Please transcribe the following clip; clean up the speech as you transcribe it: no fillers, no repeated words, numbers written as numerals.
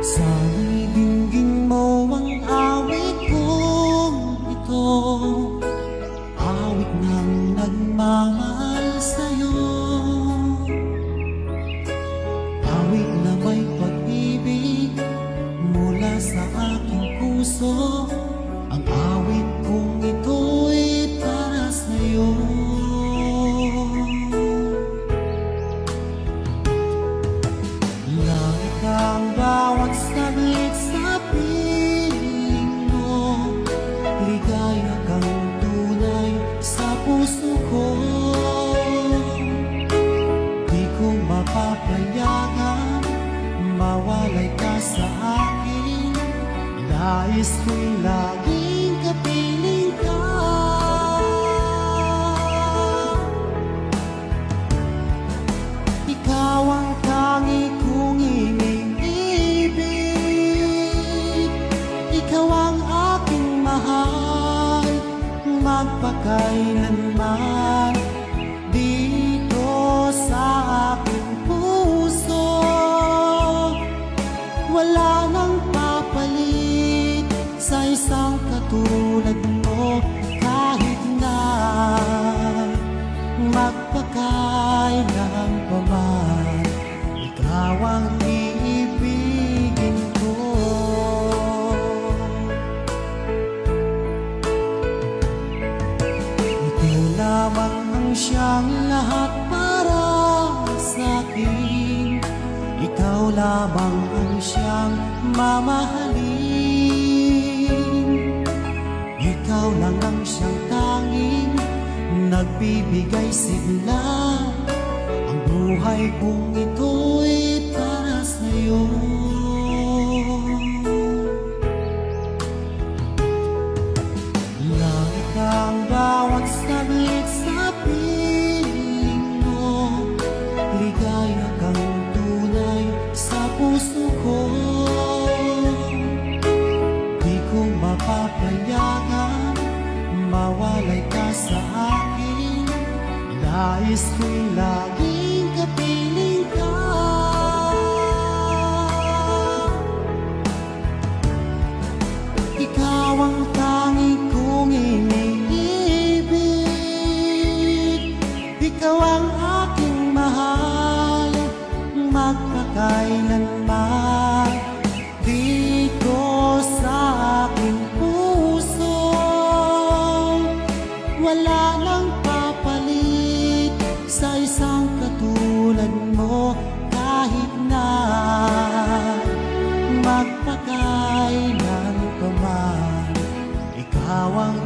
Sana'y dinggin mo ang awit kong ito, awit ng nagmamahal sa'yo, awit na may pag-ibig mula sa aking puso. Ang awit kong ito'y para sa'yo. Langit ang bawat saglit sa piling mo, ligaya kang tunay sa puso ko. Di ko mapapayagan mawalay ka sa akin, nais ko'y laging kapiling ka. Ikaw ang tangi kong iniibig, ikaw ang aking mahal, magpakailanman dito sa aking puso. Wala nang papalit sa isang katulad mo, kahit na magpakailan pa man, ikaw ang iibigin ko. Ikaw lamang ang siyang lahat para sa akin, ikaw lamang ang siyang mamahalin, ikaw lang ang siyang tanging nagbibigay sigla. Ang buhay kong ito'y para sa'yo. Langit ang bawat saglit sa piling mo, ligaya kang tunay sa puso ko. Di ko mapapayagan mawalay ka sa akin, nais ko'y laging kapiling ka. Ikaw ang tangi kong iniibig, ikaw ang aking mahal, magpakailanman dito sa aking puso. Wala nang papalit sa isang katulad mo, kahit na magpakailan pa man, ikaw ang